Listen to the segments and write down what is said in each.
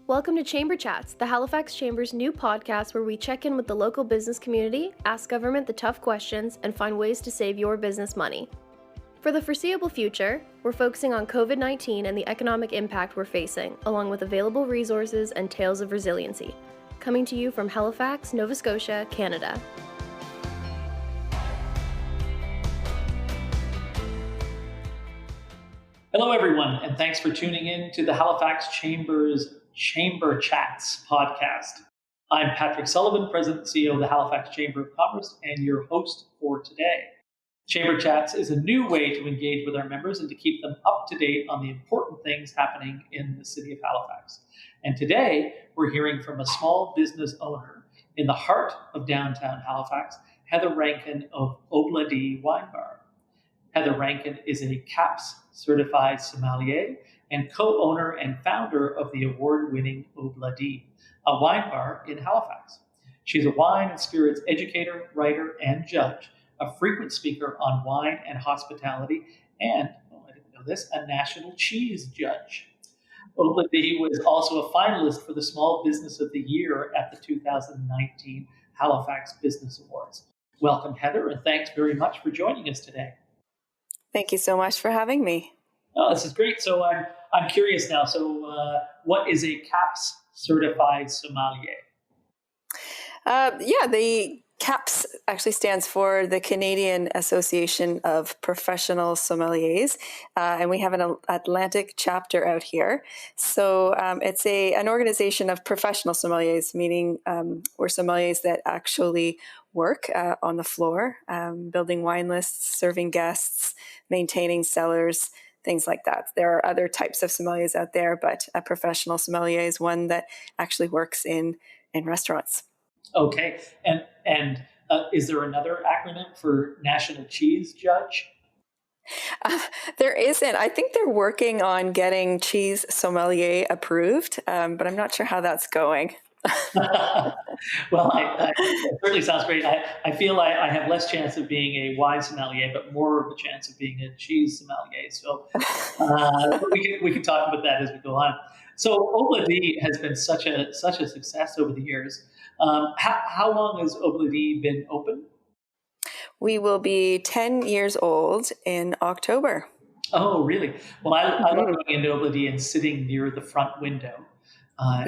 Welcome to ChamberChats, the Halifax Chamber's new podcast where we check in with the local business community, ask government the tough questions, and find ways to save your business money. For the foreseeable future, we're focusing on COVID-19 and the economic impact we're facing, along with available resources and tales of resiliency. Coming to you from Halifax, Nova Scotia, Canada. Hello, everyone, and thanks for tuning in to the Halifax Chamber's ChamberChats podcast. I'm Patrick Sullivan, President and CEO of the Halifax Chamber of Commerce, and your host for today. ChamberChats is a new way to engage with our members and to keep them up to date on the important things happening in the city of Halifax. And today, we're hearing from a small business owner in the heart of downtown Halifax, Heather Rankin of Obladee Wine Bar. Heather Rankin is a CAPS certified sommelier and co-owner and founder of the award-winning Obladee, a wine bar in Halifax. She's a wine and spirits educator, writer, and judge, a frequent speaker on wine and hospitality, and, I didn't know this, a national cheese judge. Obladee was also a finalist for the Small Business of the Year at the 2019 Halifax Business Awards. Welcome, Heather, and thanks very much for joining us today. Thank you so much for having me. Oh, this is great. So I'm curious now. So what is a CAPS certified sommelier? The CAPS actually stands for the Canadian Association of Professional Sommeliers, and we have an Atlantic chapter out here. So it's an organization of professional sommeliers, meaning we're sommeliers that actually work on the floor, building wine lists, serving guests, maintaining cellars, things like that. There are other types of sommeliers out there, but a professional sommelier is one that actually works in restaurants. Okay. And is there another acronym for National Cheese Judge? There isn't. I think they're working on getting cheese sommelier approved, but I'm not sure how that's going. Well, it certainly sounds great. I feel I have less chance of being a wine sommelier, but more of a chance of being a cheese sommelier. So we can talk about that as we go on. So Obladee has been such a success over the years. How long has Obladee been open? We will be 10 years old in October. Oh, really? Well, I love going into Obladee and sitting near the front window.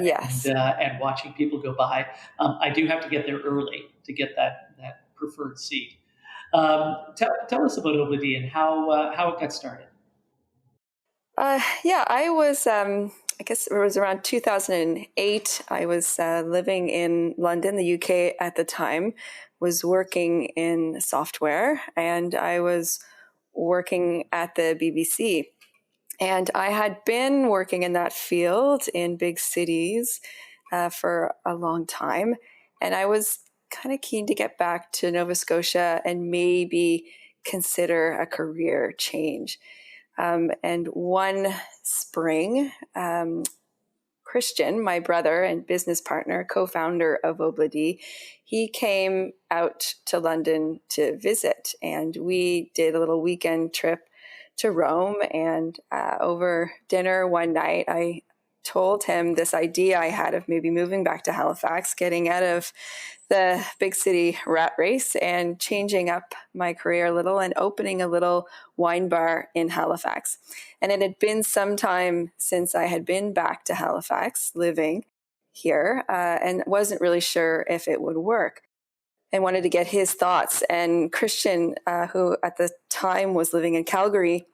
Yes. And watching people go by. I do have to get there early to get that preferred seat. Tell us about Obladee and how it got started. I was, I guess it was around 2008. I was living in London, the UK at the time, was working in software, and I was working at the BBC. And I had been working in that field in big cities for a long time. And I was kind of keen to get back to Nova Scotia and maybe consider a career change. And one spring, Christian, my brother and business partner, co-founder of Obladee, he came out to London to visit. And we did a little weekend trip to Rome, and over dinner one night, I told him this idea I had of maybe moving back to Halifax, getting out of the big city rat race and changing up my career a little and opening a little wine bar in Halifax. And it had been some time since I had been back to Halifax living here and wasn't really sure if it would work. I wanted to get his thoughts. And Christian, who at the time was living in Calgary,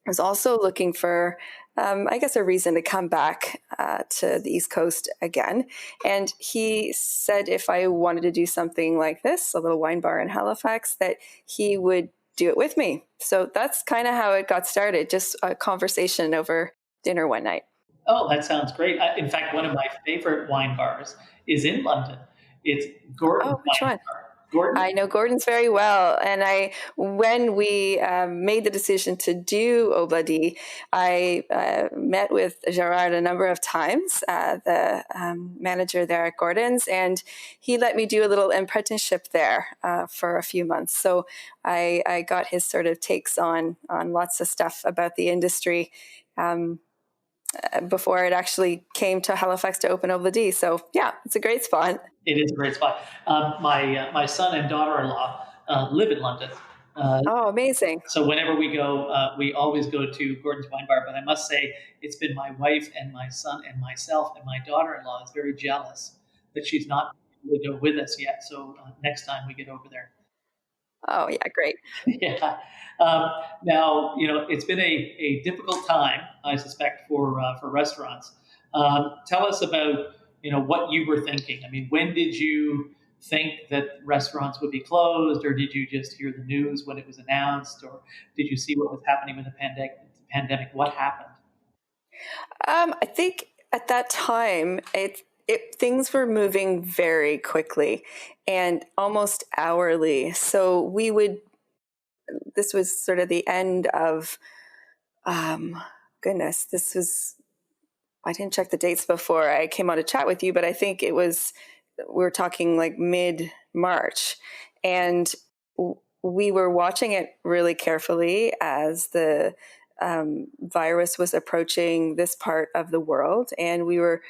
was also looking for, a reason to come back to the East Coast again. And he said if I wanted to do something like this, a little wine bar in Halifax, that he would do it with me. So that's kind of how it got started, just a conversation over dinner one night. Oh, that sounds great. In fact, one of my favorite wine bars is in London. It's Gordon's which Wine one? Bar. Gordon? I know Gordon's very well. And when we made the decision to do Obladee, I met with Gerard a number of times, the manager there at Gordon's, and he let me do a little apprenticeship there for a few months. So I got his sort of takes on lots of stuff about the industry. before it actually came to Halifax to open Obladee. So yeah, it's a great spot. It is a great spot. My son and daughter-in-law live in London. Oh, amazing. So whenever we go, we always go to Gordon's Wine Bar. But I must say, it's been my wife and my son and myself, and my daughter-in-law is very jealous that she's not able to go with us yet. So next time we get over there. Oh, yeah, great. Yeah. Now, it's been a difficult time, I suspect, for restaurants. Tell us about, what you were thinking. I mean, when did you think that restaurants would be closed, or did you just hear the news when it was announced, or did you see what was happening with the pandemic? What happened? I think at that time, things were moving very quickly and almost hourly. So this was sort of the end of, I didn't check the dates before I came on to chat with you, but I think we're talking like mid-March. And we were watching it really carefully as the virus was approaching this part of the world. And we were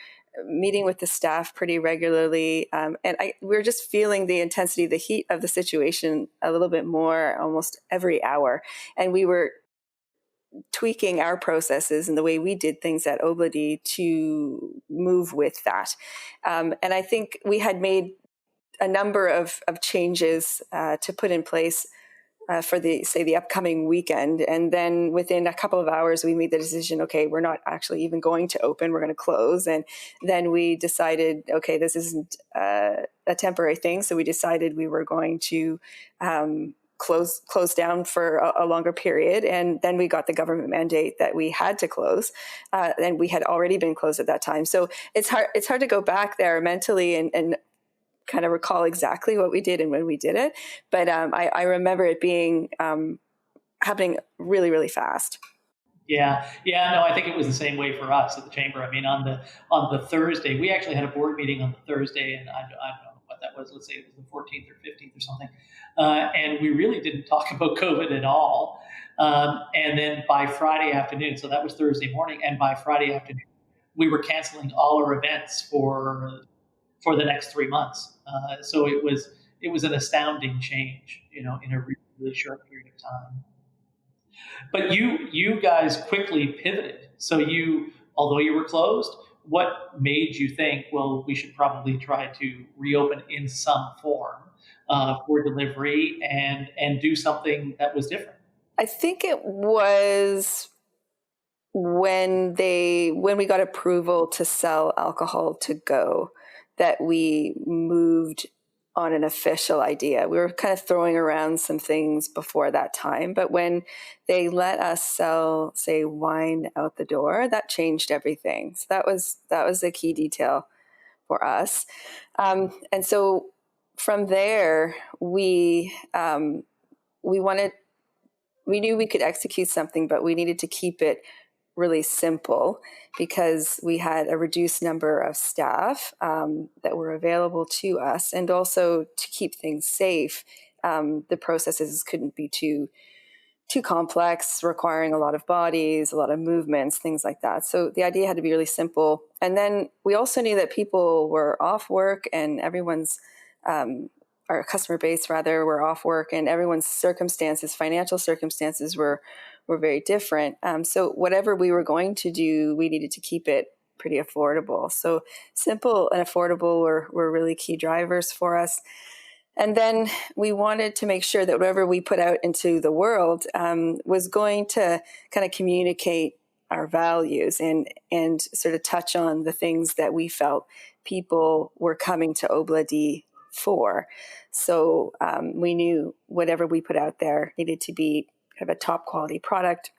meeting with the staff pretty regularly. We were just feeling the intensity, the heat of the situation a little bit more almost every hour. And we were tweaking our processes and the way we did things at Obladee to move with that. And I think we had made a number of changes to put in place for the upcoming weekend. And then within a couple of hours, we made the decision, okay, we're not actually even going to open, we're going to close. And then we decided, okay, this isn't a temporary thing. So we decided we were going to close down for a longer period. And then we got the government mandate that we had to close. And we had already been closed at that time. So it's hard to go back there mentally and kind of recall exactly what we did and when we did it. But I remember it being happening really, really fast. Yeah. No, I think it was the same way for us at the chamber. I mean, on the Thursday, we actually had a board meeting on the Thursday, and I don't know what that was. Let's say it was the 14th or 15th or something. And we really didn't talk about COVID at all. And then by Friday afternoon, so that was Thursday morning, and by Friday afternoon, we were canceling all our events for the next 3 months. So it was an astounding change, in a really, really short period of time. But you guys quickly pivoted. So although you were closed, what made you think, well, we should probably try to reopen in some form for delivery and do something that was different? I think it was when we got approval to sell alcohol to go that we moved on an official idea. We were kind of throwing around some things before that time, but when they let us sell, say, wine out the door, that changed everything. So that was a key detail for us. And so from there, we knew we could execute something, but we needed to keep it really simple because we had a reduced number of staff that were available to us, and also to keep things safe. The processes couldn't be too complex, requiring a lot of bodies, a lot of movements, things like that. So the idea had to be really simple. And then we also knew that people were off work, and our customer base rather were off work, and everyone's financial circumstances were very different. So whatever we were going to do, we needed to keep it pretty affordable. So simple and affordable were really key drivers for us. And then we wanted to make sure that whatever we put out into the world was going to kind of communicate our values and sort of touch on the things that we felt people were coming to Obladee for. So we knew whatever we put out there needed to be kind of a top quality product.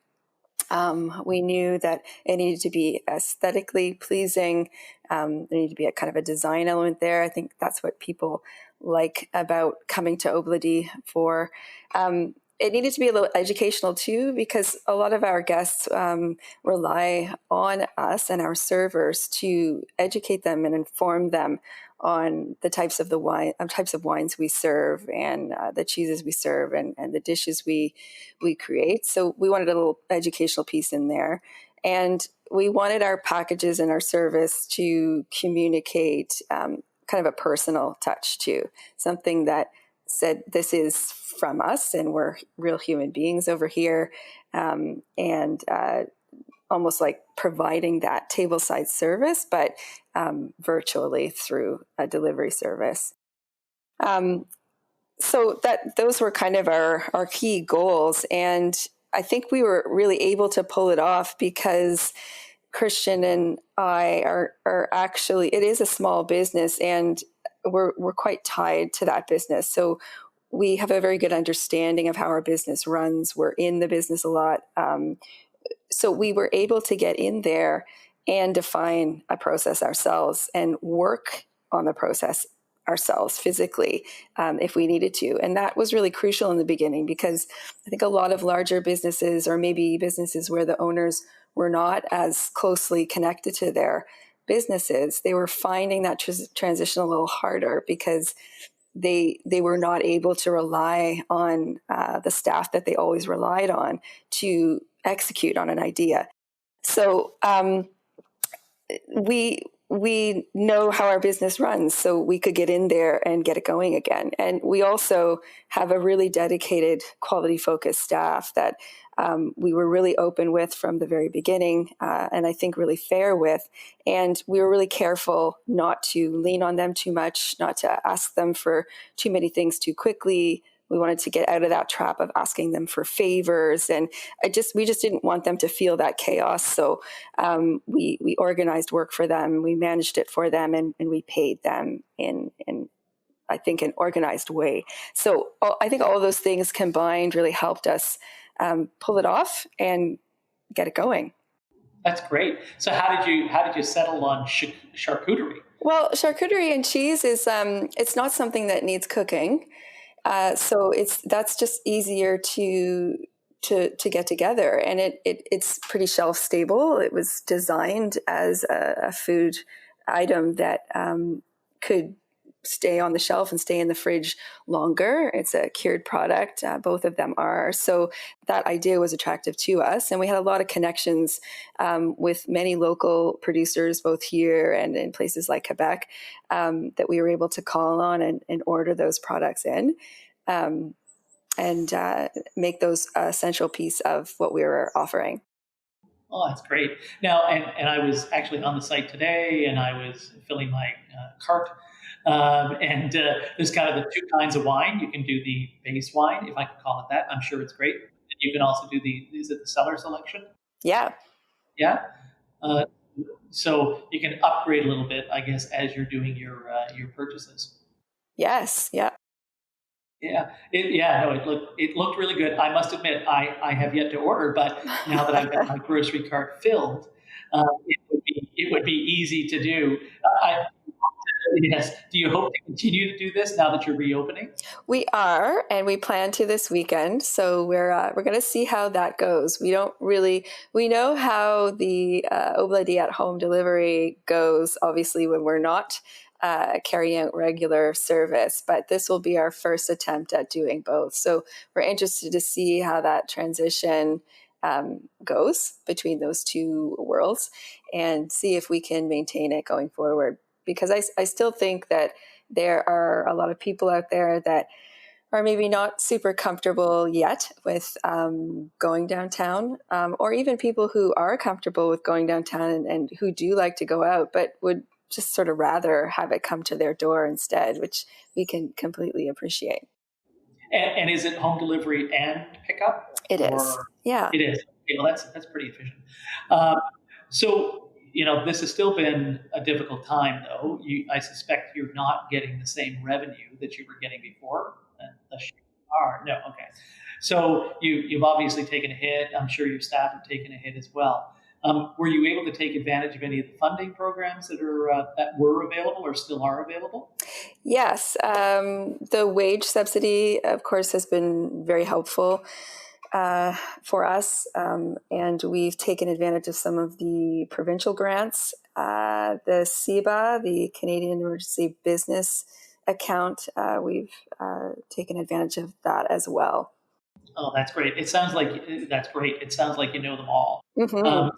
We knew that it needed to be aesthetically pleasing. There needed to be a kind of a design element there. I think that's what people like about coming to Obladee for. It needed to be a little educational too, because a lot of our guests rely on us and our servers to educate them and inform them on the types of wines we serve, and the cheeses we serve, and the dishes we create. So we wanted a little educational piece in there. And we wanted our packages and our service to communicate kind of a personal touch too, something that said this is from us and we're real human beings over here, and almost like providing that tableside service, but virtually through a delivery service. So those were kind of our key goals. And I think we were really able to pull it off because Christian and I are actually, it is a small business and we're quite tied to that business. So we have a very good understanding of how our business runs. We're in the business a lot. So we were able to get in there and define a process ourselves and work on the process ourselves physically if we needed to. And that was really crucial in the beginning because I think a lot of larger businesses, or maybe businesses where the owners were not as closely connected to their businesses, they were finding that transition a little harder because they were not able to rely on the staff that they always relied on to execute on an idea. So we know how our business runs, so we could get in there and get it going again. And we also have a really dedicated, quality-focused staff that we were really open with from the very beginning, and I think really fair with. And we were really careful not to lean on them too much, not to ask them for too many things too quickly. We wanted to get out of that trap of asking them for favors, and we just didn't want them to feel that chaos. So we organized work for them, we managed it for them, and we paid them in I think an organized way. So I think all of those things combined really helped us pull it off and get it going. That's great. So how did you settle on charcuterie? Well, charcuterie and cheese is it's not something that needs cooking. So that's just easier to get together, and it's pretty shelf stable. It was designed as a food item that could stay on the shelf and stay in the fridge longer. It's a cured product. Both of them are. So that idea was attractive to us. And we had a lot of connections with many local producers, both here and in places like Quebec, that we were able to call on and order those products in and make those a central piece of what we were offering. Oh, that's great. Now, and I was actually on the site today, and I was filling my cart. And there's kind of the two kinds of wine. You can do the base wine, if I can call it that. I'm sure it's great. And you can also do is it the cellar selection? Yeah. Yeah. So you can upgrade a little bit, I guess, as you're doing your purchases. Yes. Yeah. Yeah, it looked really good. I must admit, I have yet to order, but now that I've got my grocery cart filled, it would be easy to do. Yes. Do you hope to continue to do this now that you're reopening? We are, and we plan to this weekend. So we're going to see how that goes. We know how the Obladee at home delivery goes. Obviously, when we're not carrying out regular service, but this will be our first attempt at doing both. So we're interested to see how that transition goes between those two worlds and see if we can maintain it going forward. Because I still think that there are a lot of people out there that are maybe not super comfortable yet with going downtown, or even people who are comfortable with going downtown and who do like to go out, but would just sort of rather have it come to their door instead, which we can completely appreciate. And is it home delivery and pickup? It is. Yeah. It is. Okay, well, that's pretty efficient. So, this has still been a difficult time, though. I suspect you're not getting the same revenue that you were getting before. Unless you are. No, okay. So you've obviously taken a hit. I'm sure your staff have taken a hit as well. Were you able to take advantage of any of the funding programs that were available or still are available? Yes. The wage subsidy, of course, has been very helpful for us. And we've taken advantage of some of the provincial grants. The CEBA, the Canadian Emergency Business Account, we've taken advantage of that as well. Oh, that's great. It sounds like that's great. It sounds like you know them all. Hmm.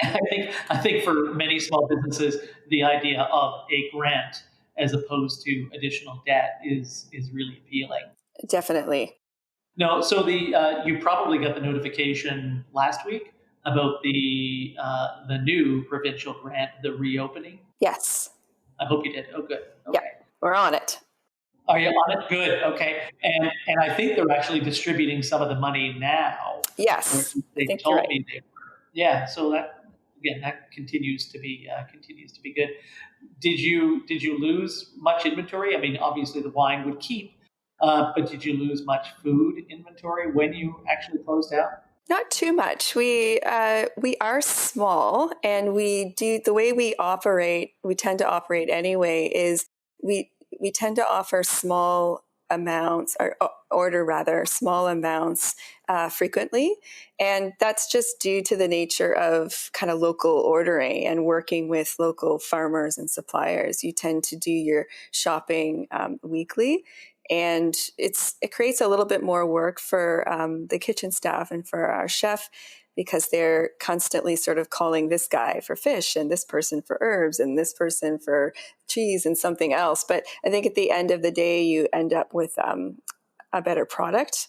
And I think for many small businesses, the idea of a grant as opposed to additional debt is really appealing. Definitely. No, so the you probably got the notification last week about the new provincial grant, the reopening. Yes. I hope you did. Oh, good. Yeah, Okay. we're on it. Are you on it? Good. Okay. And I think they're actually distributing some of the money now, or Yes, I they think you're told right. me they were. Yeah. So that again, that continues to be good. Did you lose much inventory? I mean, obviously the wine would keep, but did you lose much food inventory when you actually closed out? Not too much. We are small, and we do the way we operate. We tend to operate anyway. Is we tend to offer small amounts, or order rather small amounts frequently, and that's just due to the nature of kind of local ordering and working with local farmers and suppliers. You tend to do your shopping weekly, and it creates a little bit more work for the kitchen staff and for our chef, because they're constantly sort of calling this guy for fish and this person for herbs and this person for cheese and something else. But I think at the end of the day, you end up with a better product.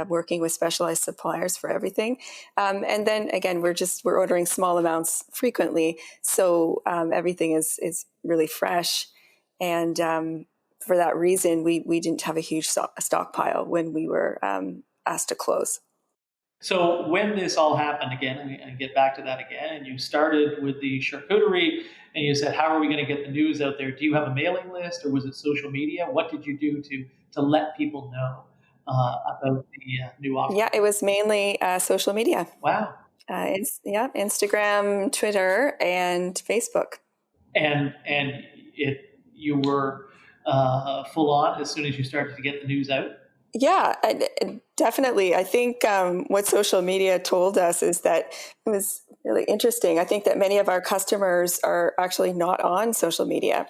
Working with specialized suppliers for everything, and then again, we're ordering small amounts frequently, so everything is really fresh, and for that reason, we didn't have a huge stockpile when we were asked to close. So when this all happened again, and get back to that again, and you started with the charcuterie, and you said, "How are we going to get the news out there?" Do you have a mailing list, or was it social media? What did you do to let people know about the new offer? Yeah, it was mainly social media. Wow. Instagram, Twitter, and Facebook. And you were full on as soon as you started to get the news out. Yeah, definitely. I think what social media told us is that it was really interesting. I think that many of our customers are actually not on social media.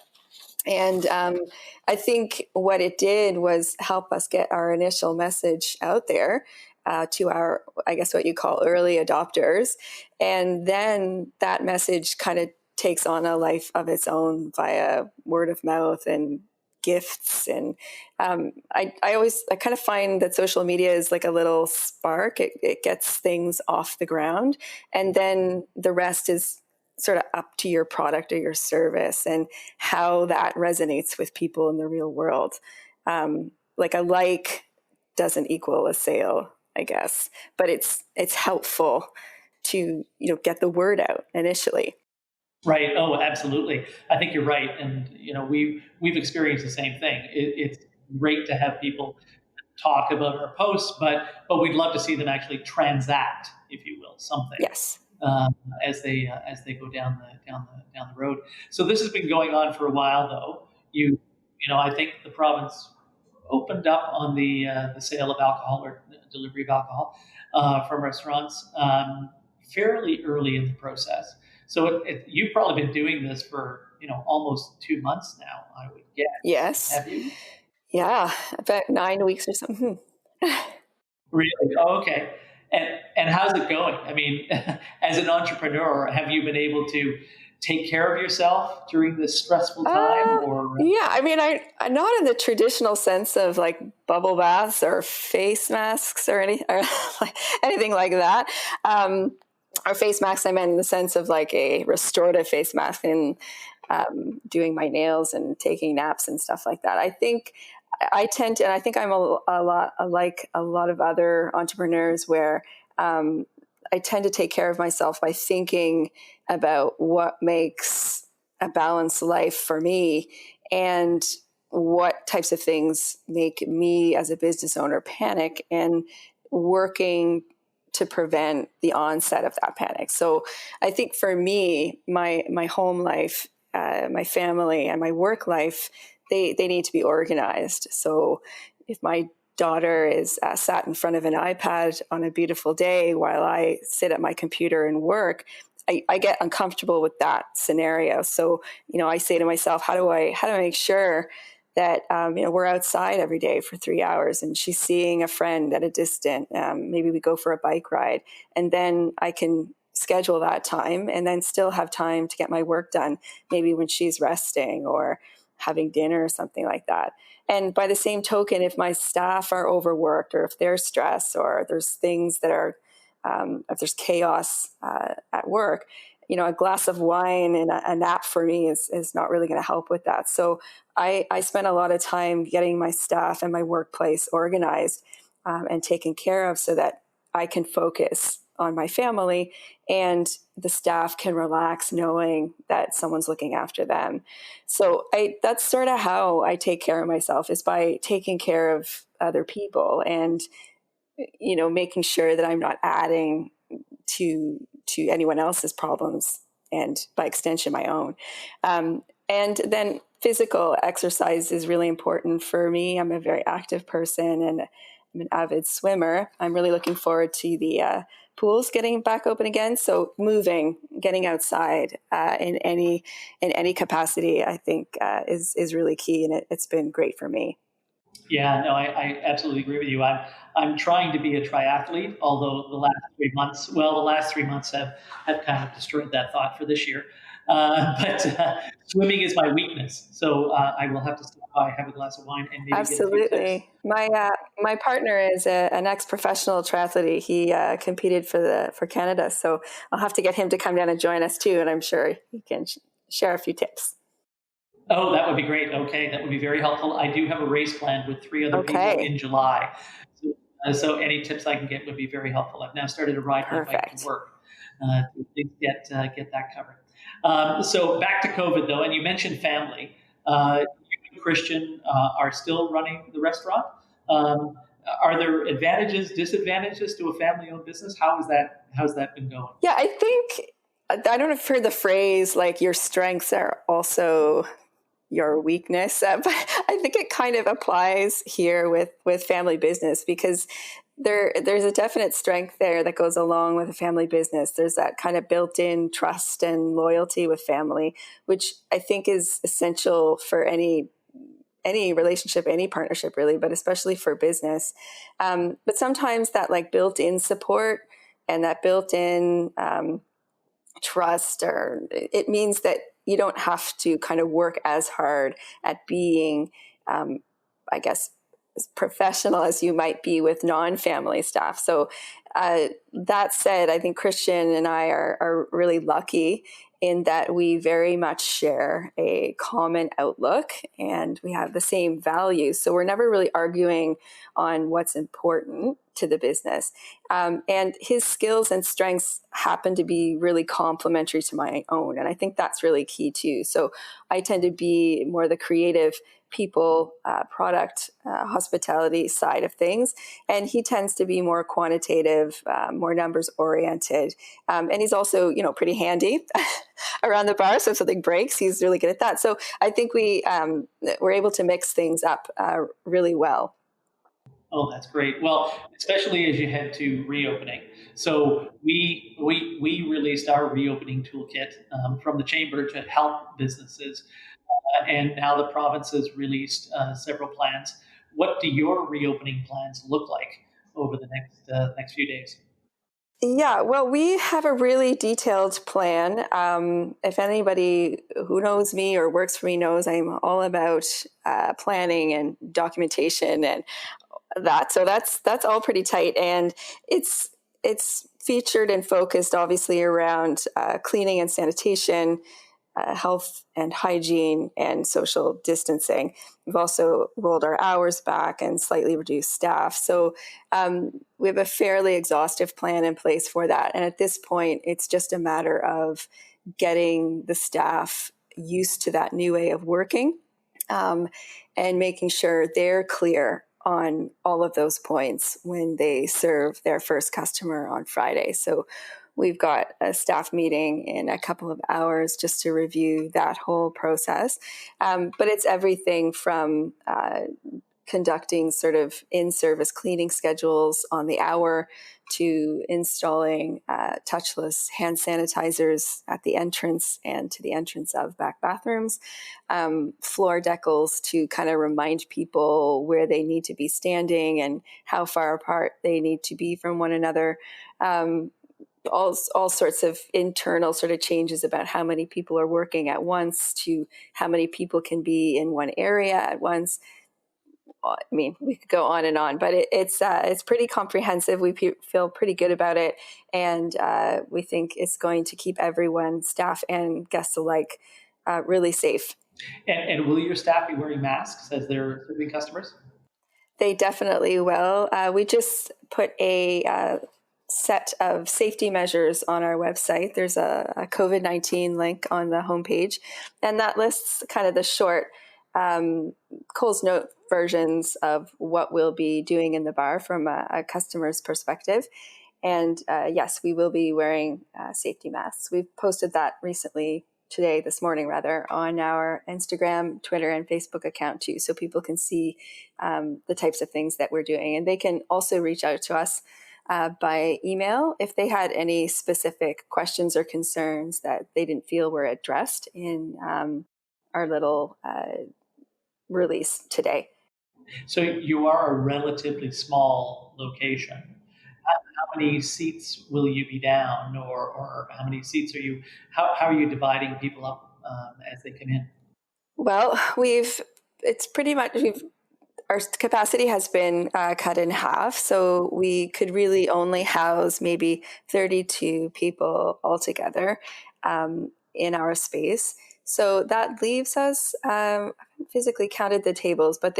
And I think what it did was help us get our initial message out there to our, I guess, what you call early adopters. And then that message kind of takes on a life of its own via word of mouth and gifts. And I kind of find that social media is like a little spark. It gets things off the ground, and then the rest is sort of up to your product or your service and how that resonates with people in the real world. Like a like doesn't equal a sale, I guess, but it's helpful to get the word out initially. Right. Oh, absolutely. I think you're right, and we've experienced the same thing. It's great to have people talk about our posts, but we'd love to see them actually transact, if you will, something. Yes. As they go down the road. So this has been going on for a while, though. I think the province opened up on the sale of alcohol or delivery of alcohol from restaurants fairly early in the process. So you've probably been doing this for almost 2 months now, I would guess. Yes. Have you? Yeah, about 9 weeks or something. Really? Oh, okay. And how's it going? I mean, as an entrepreneur, have you been able to take care of yourself during this stressful time? Or Yeah, I mean, I'm not in the traditional sense of like bubble baths or face masks or anything like that. Or face masks, I meant in the sense of like a restorative face mask and doing my nails and taking naps and stuff like that. I think I tend to, and I think I'm a lot like a lot of other entrepreneurs where I tend to take care of myself by thinking about what makes a balanced life for me and what types of things make me as a business owner panic, and working to prevent the onset of that panic. So I think for me, my home life, my family, and my work life, they need to be organized. So if my daughter is sat in front of an iPad on a beautiful day while I sit at my computer and work, I get uncomfortable with that scenario. So, I say to myself, how do I make sure that, we're outside every day for 3 hours and she's seeing a friend at a distance. Maybe we go for a bike ride, and then I can schedule that time and then still have time to get my work done, maybe when she's resting or having dinner or something like that. And by the same token, if my staff are overworked or if they're stressed or there's things that are, if there's chaos at work, a glass of wine and a nap for me is not really going to help with that. So I spend a lot of time getting my staff and my workplace organized and taken care of so that I can focus on my family and the staff can relax knowing that someone's looking after them. So that's sort of how I take care of myself, is by taking care of other people and, making sure that I'm not adding to anyone else's problems and by extension my own. And then physical exercise is really important for me. I'm a very active person and I'm an avid swimmer. I'm really looking forward to the pools getting back open again. So moving, getting outside in any capacity, I think is really key, and it's been great for me. Yeah, no, I absolutely agree with you. I'm trying to be a triathlete, although the last 3 months have kind of destroyed that thought for this year. But swimming is my weakness, so I will have to stop by, have a glass of wine, and maybe Absolutely. get a few tips. My partner is an ex-professional triathlete. He competed for Canada, so I'll have to get him to come down and join us too, and I'm sure he can share a few tips. Oh, that would be great. Okay, that would be very helpful. I do have a race planned with 3 other people in July. So any tips I can get would be very helpful. I've now started to ride my bike to work to get that covered. So back to COVID, though, and you mentioned family. You and Christian are still running the restaurant. Are there advantages, disadvantages to a family-owned business? How's that been going? Yeah, I think, I don't know if you've heard the phrase, like, your strengths are also your weakness, but I think it kind of applies here with family business, because there's a definite strength there that goes along with a family business. There's that kind of built-in trust and loyalty with family, which I think is essential for any relationship, any partnership really, but especially for business. But sometimes that like built-in support and that built-in trust, or it means that you don't have to kind of work as hard at being, I guess, as professional as you might be with non-family staff. So that said, I think Christian and I are really lucky in that we very much share a common outlook and we have the same values. So we're never really arguing on what's important to the business. And his skills and strengths happen to be really complementary to my own. And I think that's really key too. So I tend to be more the creative people, product, hospitality side of things. And he tends to be more quantitative, more numbers oriented. And he's also, pretty handy around the bar. So if something breaks, he's really good at that. So I think we're able to mix things up really well. Oh, that's great. Well, especially as you head to reopening. So we released our reopening toolkit from the Chamber to help businesses. And now the province has released several plans. What do your reopening plans look like over the next few days? Yeah, well, we have a really detailed plan. If anybody who knows me or works for me knows, I'm all about planning and documentation and that. So that's all pretty tight, and it's featured and focused obviously around cleaning and sanitation, health and hygiene, and social distancing. We've also rolled our hours back and slightly reduced staff. So we have a fairly exhaustive plan in place for that. And at this point, it's just a matter of getting the staff used to that new way of working and making sure they're clear on all of those points when they serve their first customer on Friday. So we've got a staff meeting in a couple of hours just to review that whole process. But it's everything from conducting sort of in-service cleaning schedules on the hour to installing touchless hand sanitizers at the entrance and to the entrance of back bathrooms, floor decals to kind of remind people where they need to be standing and how far apart they need to be from one another. All sorts of internal sort of changes about how many people are working at once to how many people can be in one area at once. I mean, we could go on and on, but it's pretty comprehensive. We feel pretty good about it, and we think it's going to keep everyone, staff and guests alike, really safe. And will your staff be wearing masks as they're serving customers? They definitely will. We just put a set of safety measures on our website. There's a COVID-19 link on the homepage, and that lists kind of the short Coles Note versions of what we'll be doing in the bar from a customer's perspective. And yes, we will be wearing safety masks. We've posted that recently, this morning rather, on our Instagram, Twitter, and Facebook account too, so people can see the types of things that we're doing. And they can also reach out to us by email if they had any specific questions or concerns that they didn't feel were addressed in our little release today. So you are a relatively small location. How many seats will you be down, or how many seats are you? How are you dividing people up as they come in? Well, our capacity has been cut in half, so we could really only house maybe 32 people altogether in our space. So that leaves us, I haven't physically counted the tables, but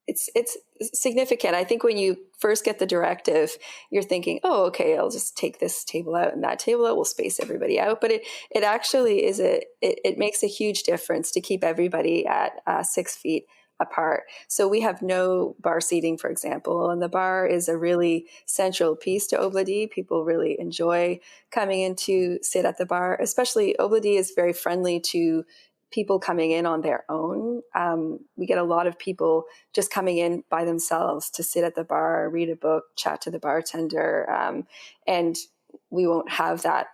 it's significant. I think when you first get the directive, you're thinking, oh, okay, I'll just take this table out and that table out, we'll space everybody out. But it actually is it makes a huge difference to keep everybody at 6 feet apart. So we have no bar seating, for example, and the bar is a really central piece to Obladee. People really enjoy coming in to sit at the bar, especially Obladee is very friendly to people coming in on their own. We get a lot of people just coming in by themselves to sit at the bar, read a book, chat to the bartender, and we won't have that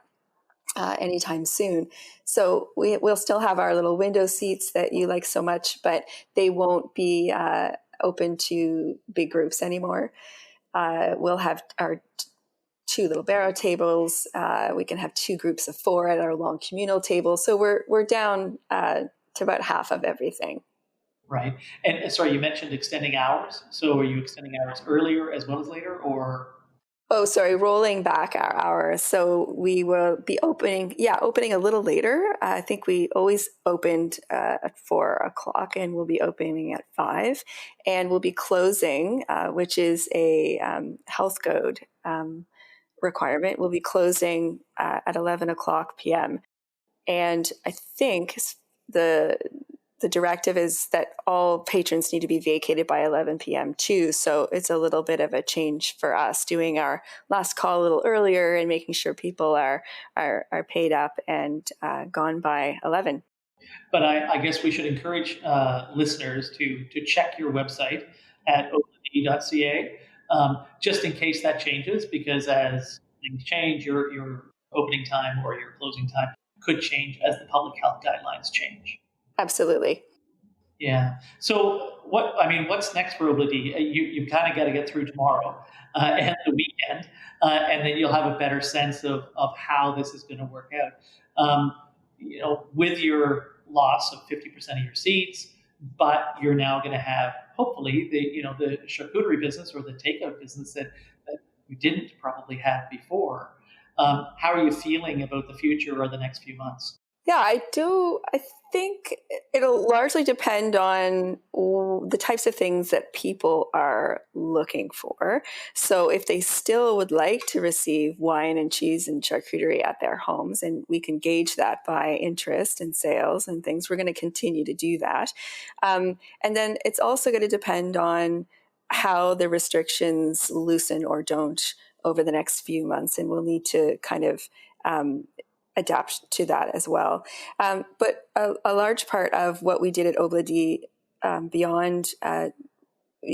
anytime soon. So we'll still have our little window seats that you like so much, but they won't be open to big groups anymore. We'll have our two little barrow tables. We can have 2 groups of 4 at our long communal table. So we're down to about half of everything. Right. And sorry, you mentioned extending hours. So are you extending hours earlier as well as later, or? Oh, sorry, rolling back our hours. So we will be opening a little later. I think we always opened at 4:00, and we'll be opening at 5. And we'll be closing, which is a health code requirement. We'll be closing at 11:00 p.m. And I think the directive is that all patrons need to be vacated by 11 p.m. too. So it's a little bit of a change for us, doing our last call a little earlier and making sure people are paid up and gone by 11. But I guess we should encourage listeners to check your website at obladee.ca, just in case that changes, because as things change, your opening time or your closing time could change as the public health guidelines change. Absolutely. Yeah. So what's next for Obladee? You kind of got to get through tomorrow and the weekend, and then you'll have a better sense of how this is going to work out. With your loss of 50% of your seats, but you're now going to have hopefully the charcuterie business or the takeout business that you didn't probably have before. How are you feeling about the future or the next few months? Yeah, I do. I think it'll largely depend on the types of things that people are looking for. So if they still would like to receive wine and cheese and charcuterie at their homes, and we can gauge that by interest and sales and things, we're going to continue to do that. And then it's also going to depend on how the restrictions loosen or don't over the next few months. And we'll need to kind of adapt to that as well. But a large part of what we did at Obladee beyond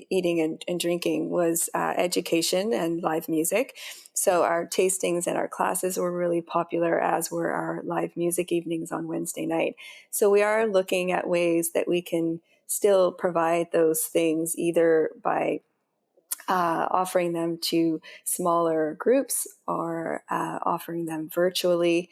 eating and drinking was education and live music. So our tastings and our classes were really popular, as were our live music evenings on Wednesday night. So we are looking at ways that we can still provide those things, either by offering them to smaller groups or offering them virtually.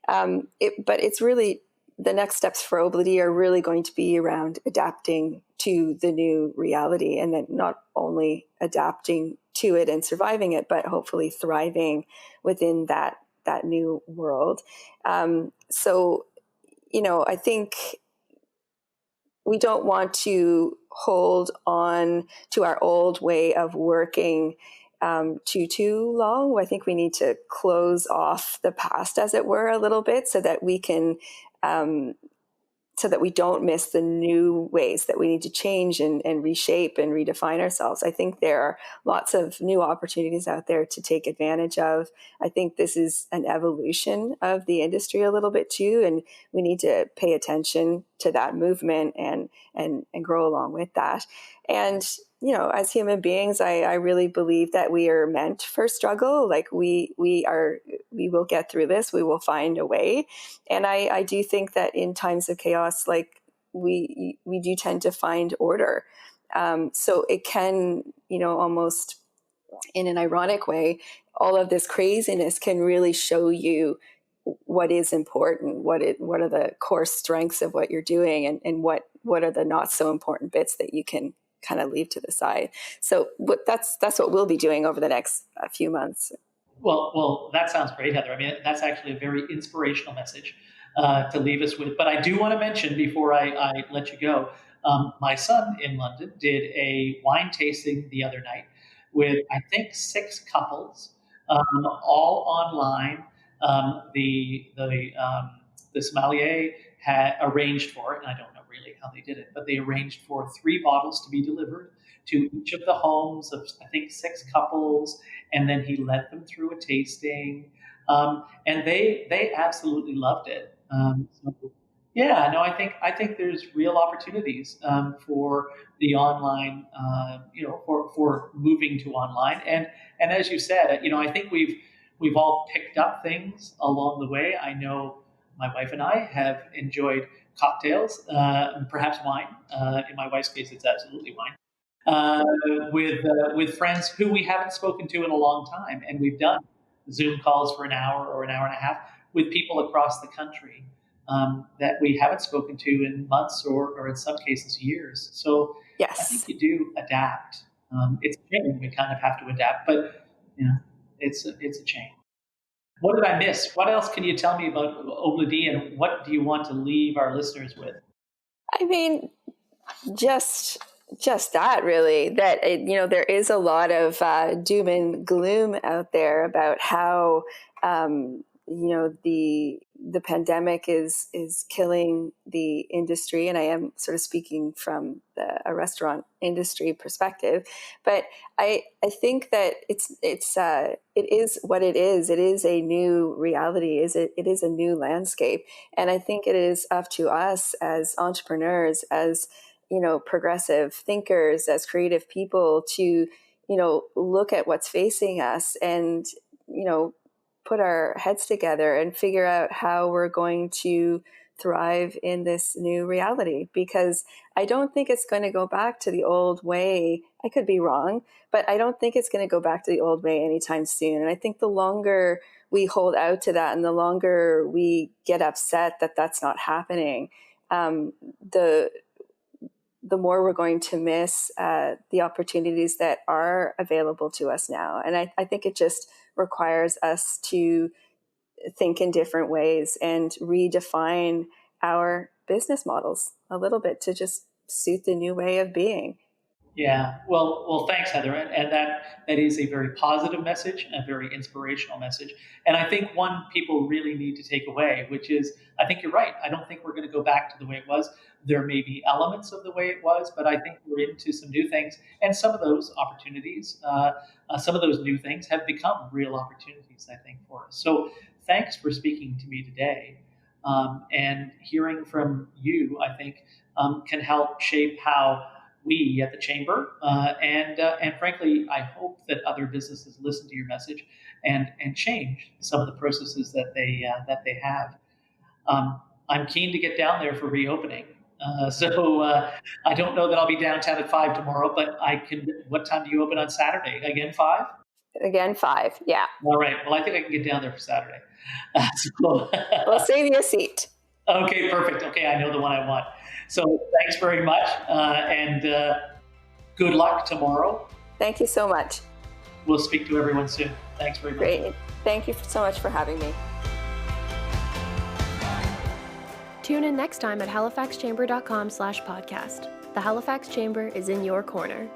But it's really, the next steps for Obladee are really going to be around adapting to the new reality, and then not only adapting to it and surviving it, but hopefully thriving within that new world. So, I think we don't want to hold on to our old way of working too long. I think we need to close off the past, as it were, a little bit, so that we can so that we don't miss the new ways that we need to change and reshape and redefine ourselves. I think there are lots of new opportunities out there to take advantage of. I think this is an evolution of the industry a little bit too, and we need to pay attention to that movement and grow along with that. And as human beings, I really believe that we are meant for struggle. Like we will get through this. We will find a way. And I do think that in times of chaos, like we do tend to find order. So it can, almost in an ironic way, all of this craziness can really show you what is important, what are the core strengths of what you're doing, and what are the not so important bits that you can kind of leave to the side. So that's what we'll be doing over the next few months. Well, that sounds great, Heather. I mean, that's actually a very inspirational message to leave us with. But I do want to mention, before I let you go, my son in London did a wine tasting the other night with, I think, 6 couples, all online. The sommelier had arranged for it, and I don't know really how they did it, but they arranged for 3 bottles to be delivered to each of the homes of, I think, 6 couples, and then he led them through a tasting, and they absolutely loved it. So, yeah, no, I think there's real opportunities for the online, for moving to online, and as you said, I think we've all picked up things along the way. I know my wife and I have enjoyed cocktails, perhaps wine. In my wife's case, it's absolutely wine. With friends who we haven't spoken to in a long time, and we've done Zoom calls for an hour or an hour and a half with people across the country that we haven't spoken to in months or in some cases years. So Yes. I think you do adapt. It's a shame we kind of have to adapt, but it's a change. What did I miss? What else can you tell me about Obladee, and what do you want to leave our listeners with? I mean, just that, really, that there is a lot of doom and gloom out there about how the pandemic is killing the industry, and I am sort of speaking from a restaurant industry perspective, but I think that it is what it is. It is a new reality. It is a new landscape, and I think it is up to us as entrepreneurs, as progressive thinkers, as creative people, to look at what's facing us and put our heads together and figure out how we're going to thrive in this new reality, because I don't think it's going to go back to the old way. I could be wrong, but I don't think it's going to go back to the old way anytime soon. And I think the longer we hold out to that, and the longer we get upset that that's not happening, the more we're going to miss the opportunities that are available to us now. And I think it just requires us to think in different ways and redefine our business models a little bit to just suit the new way of being. Yeah, well, thanks, Heather, and that is a very positive message, a very inspirational message, and I think one people really need to take away, which is, I think you're right. I don't think we're going to go back to the way it was. There may be elements of the way it was, but I think we're into some new things, and some of those opportunities, some of those new things have become real opportunities, I think, for us. So, thanks for speaking to me today. And hearing from you, I think, can help shape how we at the Chamber, and frankly, I hope that other businesses listen to your message and change some of the processes that they have. I'm keen to get down there for reopening. So I don't know that I'll be downtown at 5 tomorrow, but I can. What time do you open on Saturday? Again, 5? Again, 5. Yeah. All right. Well, I think I can get down there for Saturday. So, We'll save you a seat. okay, perfect. Okay, I know the one I want. So thanks very much, and good luck tomorrow. Thank you so much. We'll speak to everyone soon. Thanks very much. Great. Thank you so much for having me. Tune in next time at halifaxchamber.com/podcast. The Halifax Chamber is in your corner.